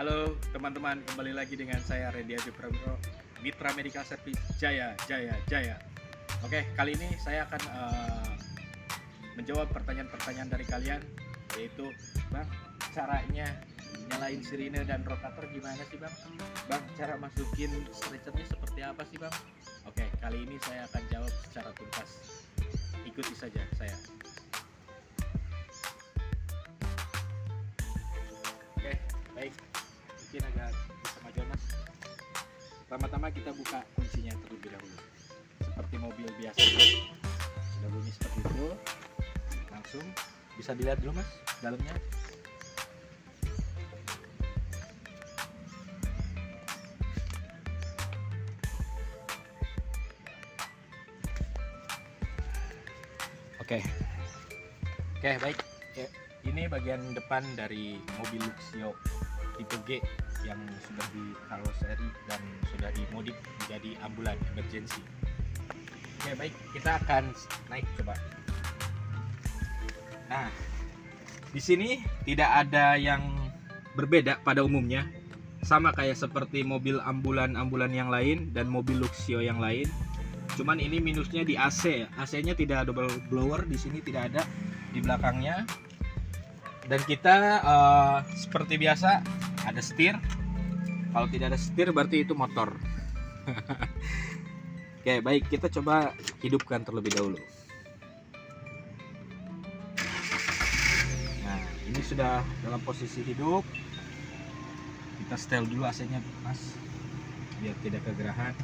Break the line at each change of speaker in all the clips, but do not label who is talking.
Halo teman-teman, kembali lagi dengan saya Randy Adi Prabowo, Mitra Medical Service Jaya Jaya Jaya. Oke, kali ini saya akan menjawab pertanyaan-pertanyaan dari kalian, yaitu Bang, caranya nyalain sirine dan rotator gimana sih Bang? Bang, cara masukin stretchernya seperti apa sih Bang? Oke, kali ini saya akan jawab secara tuntas. Ikuti saja saya. Oke, baik. Mungkin agak bisa maju Mas. Pertama-tama kita buka kuncinya terlebih dahulu. Seperti mobil biasa. Sudah bunyi seperti itu. Langsung bisa dilihat dulu Mas dalamnya. Oke. Oke, baik. Ya, ini bagian depan dari mobil Luxio tipe G yang sudah di karoseri dan sudah dimodif menjadi ambulan emergency. Oke, baik, kita akan naik coba. Nah, di sini tidak ada yang berbeda pada umumnya, sama kayak seperti mobil ambulan yang lain dan mobil Luxio yang lain. Cuman ini minusnya di AC. AC-nya tidak double blower, di sini tidak ada di belakangnya. Dan kita seperti biasa ada setir. Kalau tidak ada setir berarti itu motor. Oke, baik, kita coba hidupkan terlebih dahulu. Nah, ini sudah dalam posisi hidup. Kita setel dulu AC-nya, Mas, biar tidak kegerahan.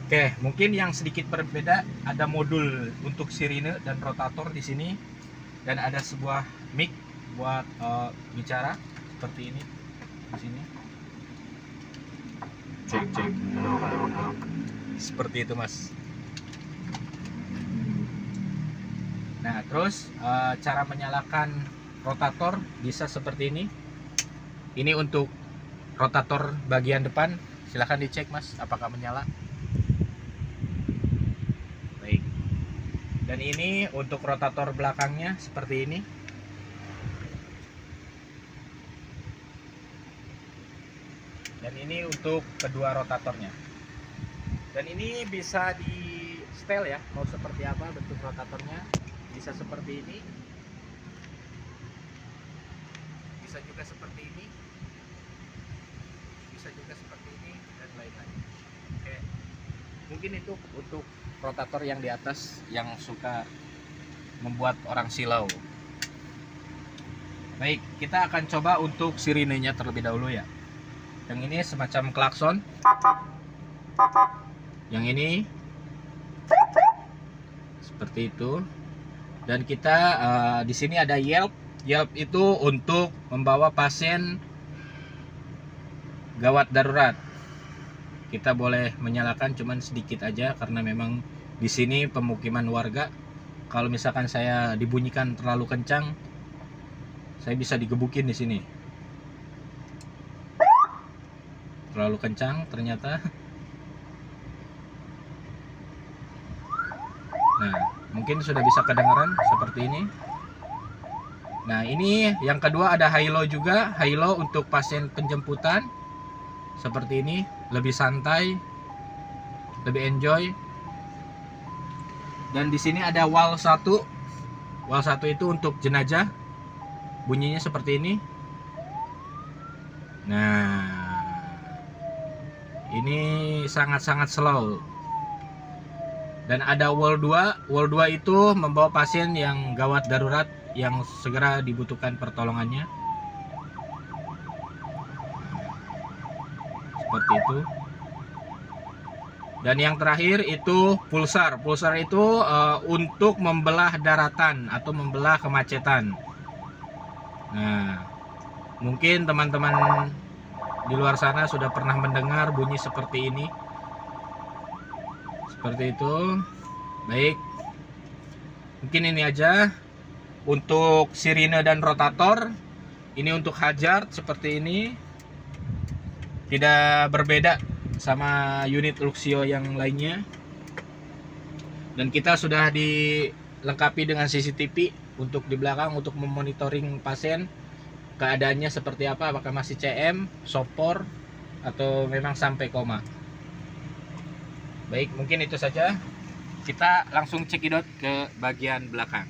Oke, mungkin yang sedikit berbeda, ada modul untuk sirine dan rotator di sini, dan ada sebuah mic buat bicara seperti ini di sini. Cek. Seperti itu, Mas. Nah, terus cara menyalakan rotator bisa seperti ini. Ini untuk rotator bagian depan. Silahkan dicek, Mas, apakah menyala. Baik. Dan ini untuk rotator belakangnya seperti ini. Dan ini untuk kedua rotatornya. Dan ini bisa di setel ya, mau seperti apa bentuk rotatornya. Bisa seperti ini, bisa juga seperti ini, bisa juga seperti ini, dan lain-lain. Oke, mungkin itu untuk rotator yang di atas yang suka membuat orang silau. Baik, kita akan coba untuk sirinenya terlebih dahulu ya. Yang ini semacam klakson. Yang ini seperti itu. Dan kita di sini ada yelp. Yelp itu untuk membawa pasien gawat darurat. Kita boleh menyalakan cuman sedikit aja karena memang di sini pemukiman warga. Kalau misalkan saya dibunyikan terlalu kencang, saya bisa digebukin di sini. Terlalu kencang ternyata. Nah, mungkin sudah bisa kedengaran seperti ini. Nah, ini yang kedua ada high-low juga. High-low untuk pasien penjemputan seperti ini, lebih santai, lebih enjoy. Dan di sini ada wall 1. Wall 1 itu untuk jenazah. Bunyinya seperti ini. Nah, ini sangat-sangat slow. Dan ada wall 2. Wall 2 itu membawa pasien yang gawat darurat yang segera dibutuhkan pertolongannya. Seperti itu. Dan yang terakhir itu pulsar. Pulsar itu untuk membelah daratan atau membelah kemacetan. Nah, mungkin teman-teman di luar sana sudah pernah mendengar bunyi seperti ini. Seperti itu. Baik. Mungkin ini aja untuk sirine dan rotator. Ini untuk hazard seperti ini. Tidak berbeda sama unit Luxio yang lainnya. Dan kita sudah dilengkapi dengan CCTV untuk di belakang untuk memonitoring pasien. keadaannya seperti apa, apakah masih CM, sopor, atau memang sampai koma. Baik, mungkin itu saja. Kita langsung cekidot ke bagian belakang.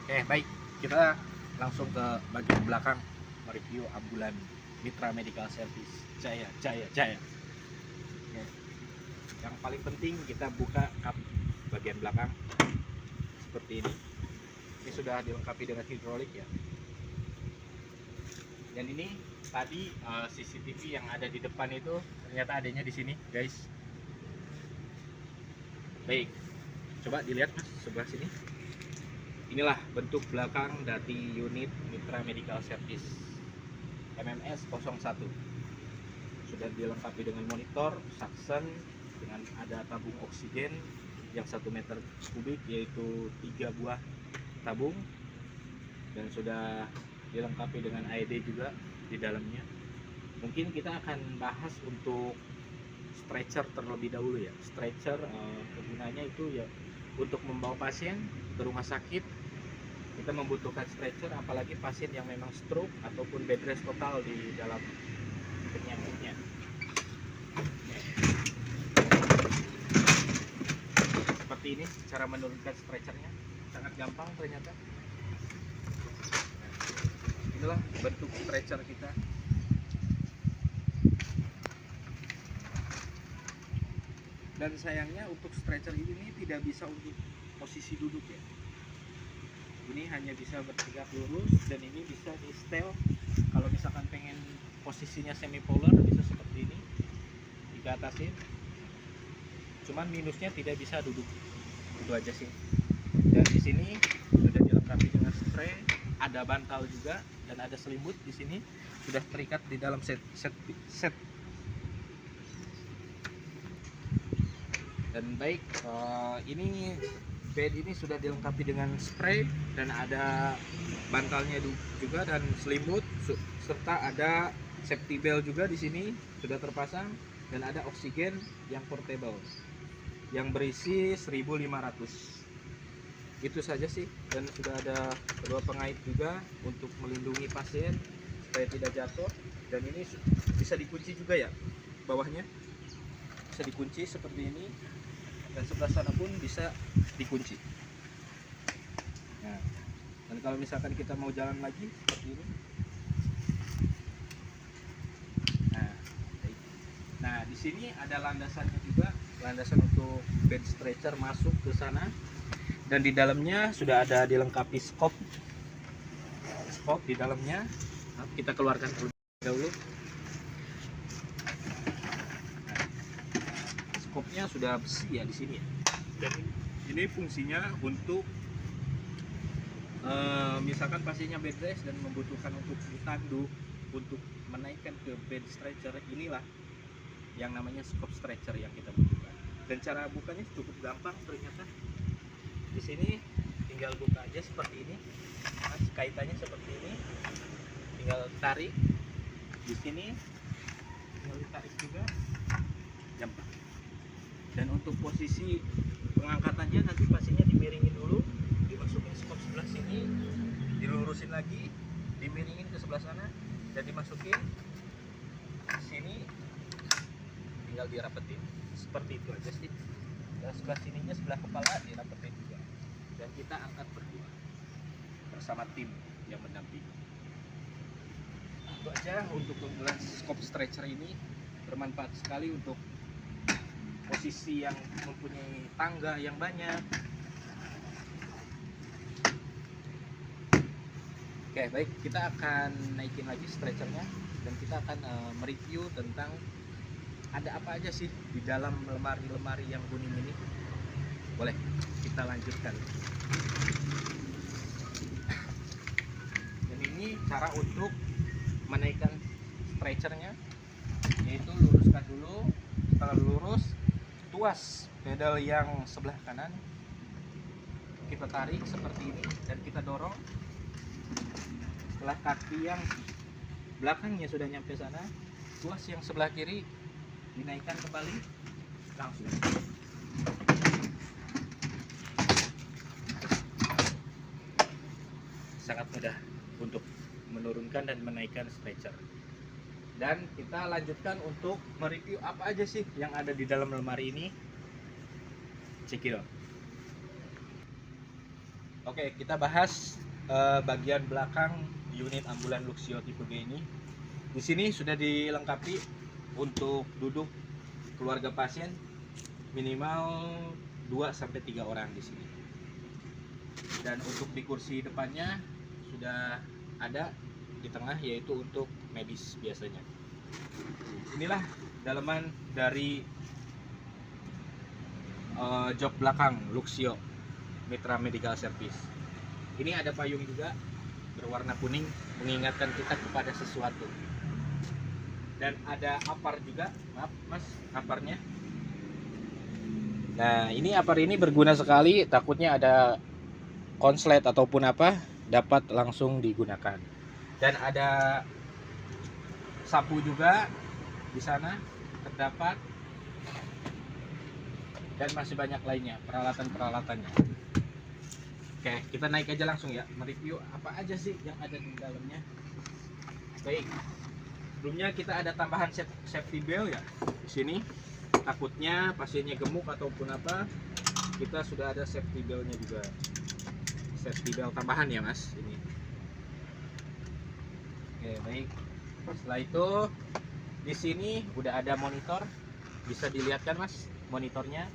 Oke, baik, kita langsung ke bagian belakang mereview ambulan Mitra Medical Service Jaya. Oke. Yang paling penting kita buka kap bagian belakang seperti ini. Ini sudah dilengkapi dengan hidrolik ya. Dan ini tadi CCTV yang ada di depan itu ternyata adanya di sini, guys. Baik, coba dilihat mas sebelah sini. Inilah bentuk belakang dari unit Mitra Medical Service MMS 01. Sudah dilengkapi dengan monitor, suction, dengan ada tabung oksigen yang 1 meter kubik, yaitu 3 buah tabung, dan sudah dilengkapi dengan AED juga di dalamnya. Mungkin kita akan bahas untuk stretcher terlebih dahulu ya. Stretcher kegunaannya itu ya untuk membawa pasien ke rumah sakit. Kita membutuhkan stretcher, apalagi pasien yang memang stroke ataupun bed rest total di dalam penyakitnya. Seperti ini cara menurunkan stretchernya, sangat gampang ternyata. Inilah bentuk stretcher kita. Dan sayangnya untuk stretcher ini tidak bisa untuk posisi duduk ya. Ini hanya bisa bertegak lurus, dan ini bisa di setel. Kalau misalkan pengen posisinya semi polar bisa seperti ini, diatasin. Cuman minusnya tidak bisa duduk. Itu aja sih. Dan di sini sudah dilengkapi dengan spray, ada bantal juga, dan ada selimut di sini sudah terikat di dalam set. Dan baik, ini bed ini sudah dilengkapi dengan spray, dan ada bantalnya juga, dan selimut, serta ada safety belt juga di sini sudah terpasang, dan ada oksigen yang portable yang berisi 1500. Itu saja sih, dan sudah ada kedua pengait juga untuk melindungi pasien supaya tidak jatuh. Dan ini bisa dikunci juga ya, bawahnya bisa dikunci seperti ini, dan sebelah sana pun bisa dikunci. Nah, dan kalau misalkan kita mau jalan lagi seperti ini. Nah, di sini ada landasannya juga, landasan untuk bed stretcher masuk ke sana. Dan di dalamnya sudah ada dilengkapi scope di dalamnya. Nah, kita keluarkan terlebih dahulu. Scope-nya sudah besi ya di sini. Dan ini fungsinya untuk misalkan pasiennya bed rest dan membutuhkan untuk ditanduk untuk menaikkan ke bed stretcher, inilah yang namanya scope stretcher yang kita butuhkan. Dan cara bukanya cukup gampang ternyata. Di sini tinggal buka aja seperti ini. Nah, kaitannya seperti ini. Tinggal tarik. Di sini tinggal ditarik juga. Gampang. Dan untuk posisi pengangkatannya nanti pasiennya dimiringin dulu, dimasukin scope sebelah sini, dilurusin lagi, dimiringin ke sebelah sana, dan dimasukin ke sini, tinggal dirapetin. Seperti itu aja sih. Dan sebelah sininya, sebelah kepala dirapetin juga. Dan kita angkat berdua bersama tim yang mendampingi. Itu aja untuk penggunaan scope stretcher ini. Bermanfaat sekali untuk posisi yang mempunyai tangga yang banyak. Oke, baik, kita akan naikin lagi stretchernya, dan kita akan mereview tentang ada apa aja sih di dalam lemari-lemari yang kuning ini. Boleh kita lanjutkan. Dan ini cara untuk menaikkan stretchernya, yaitu luruskan dulu. Setelah lurus, tuas pedal yang sebelah kanan, kita tarik seperti ini dan kita dorong. Setelah kaki yang belakangnya sudah nyampe sana, tuas yang sebelah kiri dinaikkan kembali langsung. Sangat mudah. untuk menurunkan dan menaikkan stretcher. Dan kita lanjutkan untuk mereview apa aja sih yang ada di dalam lemari ini. Check it out. Oke, kita bahas bagian belakang unit ambulan Luxio tipe G ini. Di sini sudah dilengkapi untuk duduk keluarga pasien minimal 2-3 orang di sini. Dan untuk di kursi depannya sudah ada di tengah, yaitu untuk medis biasanya. Inilah dalaman dari jok belakang Luxio Mitra Medical Service. Ini ada payung juga berwarna kuning mengingatkan kita kepada sesuatu. Dan ada apar juga, maaf mas, aparnya. Nah, ini apar ini berguna sekali, takutnya ada konslet ataupun apa, dapat langsung digunakan. Dan ada sapu juga di sana terdapat, dan masih banyak lainnya peralatan-peralatannya. Oke, kita naik aja langsung ya, mereview apa aja sih yang ada di dalamnya. Baik, sebelumnya kita ada tambahan safety belt ya di sini. Takutnya pasiennya gemuk ataupun apa, kita sudah ada safety beltnya juga. Safety belt tambahan ya mas ini. Oke, baik. Setelah itu di sini udah ada monitor, bisa dilihat kan mas monitornya.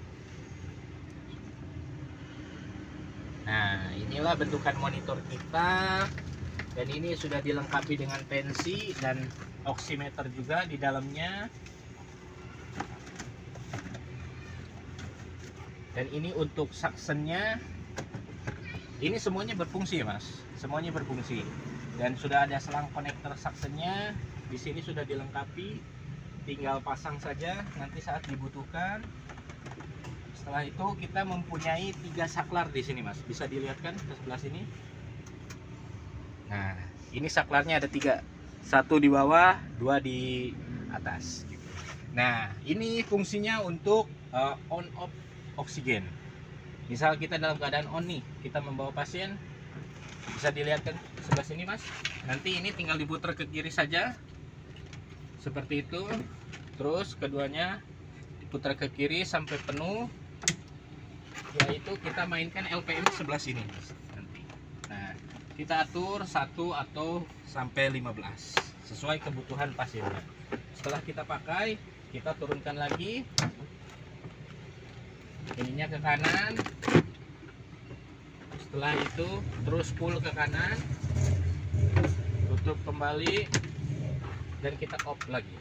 Nah, inilah bentukan monitor kita, dan ini sudah dilengkapi dengan pensi dan oximeter juga di dalamnya. Dan ini untuk suctionnya, ini semuanya berfungsi ya mas, semuanya berfungsi. Dan sudah ada selang konektor suctionnya, di sini sudah dilengkapi, tinggal pasang saja nanti saat dibutuhkan. Setelah itu kita mempunyai 3 saklar di sini mas, bisa dilihat kan ke sebelah sini. Nah, ini saklarnya ada 3, 1 di bawah, 2 di atas. Nah, ini fungsinya untuk on off oksigen. Misal kita dalam keadaan on nih, kita membawa pasien, bisa dilihat kan sebelah sini mas. Nanti ini tinggal diputar ke kiri saja, seperti itu. Terus keduanya diputar ke kiri sampai penuh. Yaitu kita mainkan LPM sebelah sini nanti. Nah, kita atur 1 atau sampai 15 sesuai kebutuhan pasiennya. Setelah kita pakai, kita turunkan lagi ininya ke kanan. Setelah itu terus pull ke kanan, tutup kembali, dan kita off lagi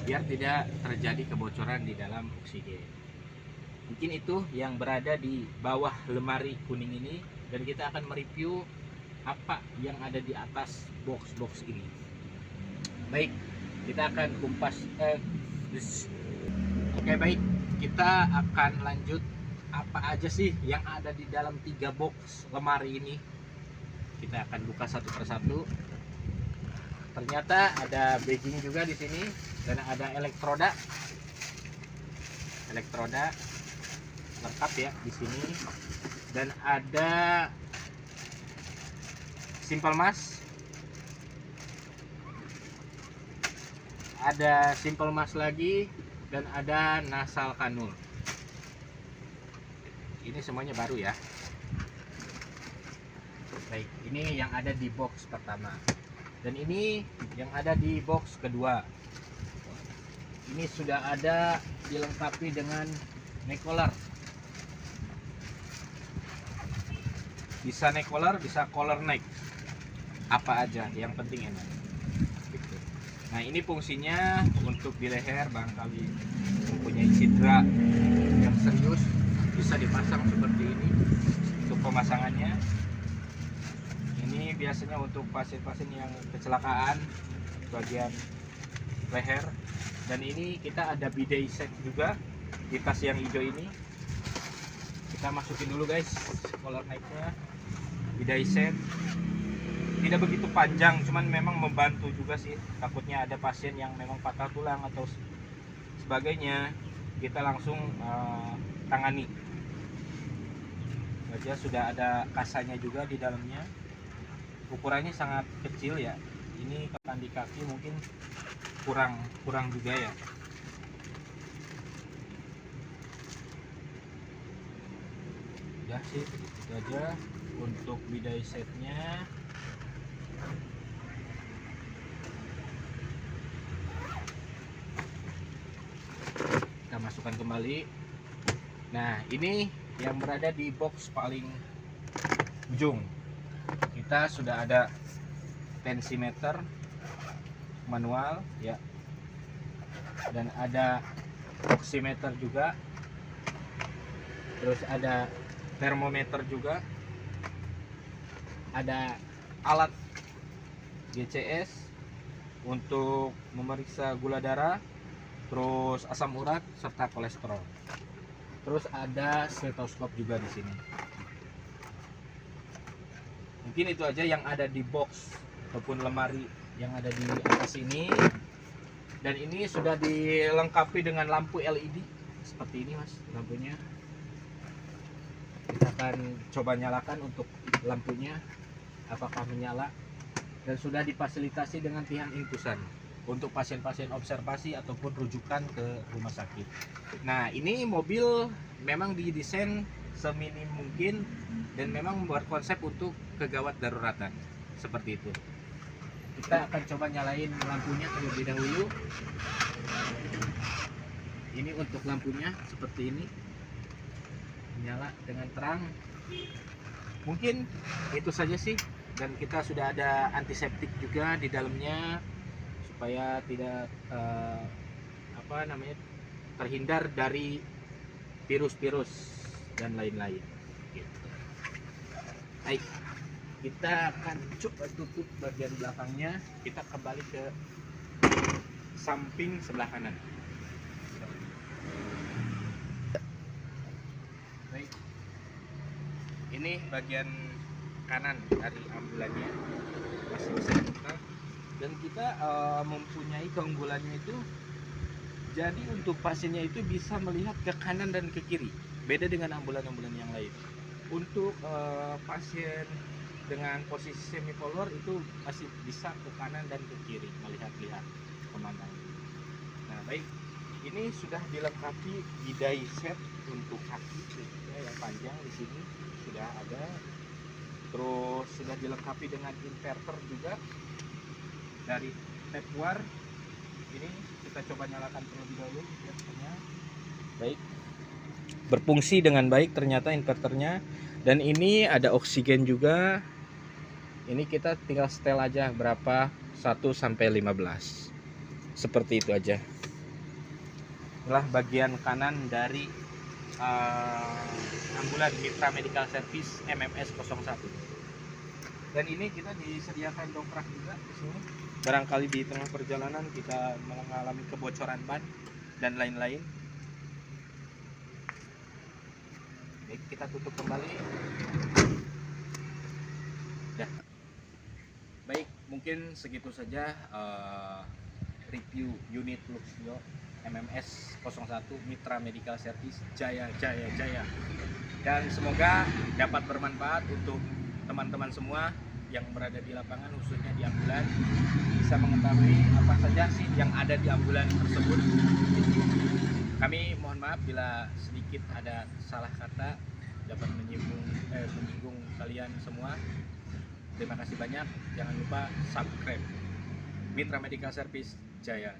biar tidak terjadi kebocoran di dalam oksigen. Mungkin itu yang berada di bawah lemari kuning ini, dan kita akan mereview apa yang ada di atas box-box ini. Baik, kita akan kumpas. Oke, baik, kita akan lanjut apa aja sih yang ada di dalam 3 box lemari ini. Kita akan buka satu persatu. Ternyata ada bagging juga di sini, dan ada elektroda lengkap ya di sini, dan ada simple mask lagi, dan ada nasal kanul. Ini semuanya baru ya. Baik, ini yang ada di box pertama, dan ini yang ada di box kedua. Ini sudah ada dilengkapi dengan neck collar. Bisa neck collar, bisa collar neck, apa aja yang penting enak gitu. Nah, ini fungsinya untuk di leher, barangkali mempunyai cedera yang serius, bisa dipasang seperti ini. Untuk pemasangannya ini biasanya untuk pasien-pasien yang kecelakaan bagian leher. Dan ini kita ada bidet set juga di tas yang hijau ini. Kita masukin dulu guys collar necknya. Bidet set tidak begitu panjang, cuman memang membantu juga sih. Takutnya ada pasien yang memang patah tulang atau sebagainya, kita langsung tangani. Dia sudah ada kasanya juga di dalamnya.
ukurannya sangat kecil ya. Ini kekan di kaki mungkin kurang juga ya. Udah sih itu aja untuk bidai setnya. Kita masukkan kembali. Nah, ini yang berada di box paling ujung. Kita sudah ada tensimeter manual ya, dan ada oximeter juga, terus ada termometer juga, ada alat GCS untuk memeriksa gula darah, terus asam urat serta kolesterol. Terus ada stetoskop juga di sini. Mungkin itu aja yang ada di box ataupun lemari yang ada di atas ini. Dan ini sudah dilengkapi dengan lampu LED seperti ini, Mas, lampunya. Kita akan coba nyalakan untuk lampunya apakah menyala, dan sudah difasilitasi dengan tiang infusan untuk pasien-pasien observasi ataupun rujukan ke rumah sakit. Nah, ini mobil memang didesain seminim mungkin dan memang berkonsep untuk kegawat daruratan seperti itu. Kita akan coba nyalain lampunya terlebih dahulu. Ini untuk lampunya seperti ini, menyala dengan terang. Mungkin itu saja sih, dan kita sudah ada antiseptik juga di dalamnya supaya tidak terhindar dari virus-virus dan lain-lain gitu. Baik, kita akan coba tutup bagian belakangnya. Kita kembali ke samping sebelah kanan. Baik, ini bagian kanan dari ambulannya masih bisa dibuka, dan kita mempunyai keunggulannya itu, jadi untuk pasiennya itu bisa melihat ke kanan dan ke kiri, beda dengan ambulan-ambulan yang lain. Untuk pasien dengan posisi semi follower itu masih bisa ke kanan dan ke kiri, melihat-lihat pemandangan. Nah, baik, ini sudah dilengkapi bidai set untuk kaki yang panjang, di sini sudah ada. Terus sudah dilengkapi dengan inverter juga dari Tepwar. Ini kita coba nyalakan terlebih dahulu inverternya. Baik, berfungsi dengan baik ternyata inverternya. Dan ini ada oksigen juga. Ini kita tinggal setel aja berapa, 1 sampai 15. Seperti itu aja. Inilah bagian kanan dari ambulan Mitra Medical Service MMS 01. Dan ini kita disediakan dongkrak juga di sini. Barangkali di tengah perjalanan kita mengalami kebocoran ban dan lain-lain. Baik, kita tutup kembali. Dah. Baik, mungkin segitu saja review unit Luxio MMS 01 Mitra Medical Service Jaya. Dan semoga dapat bermanfaat untuk teman-teman semua yang berada di lapangan, khususnya di ambulan, bisa mengetahui apa saja sih yang ada di ambulan tersebut. Kami mohon maaf bila sedikit ada salah kata dapat menyinggung kalian semua. Terima kasih banyak. Jangan lupa subscribe Mitra Medical Service Jaya.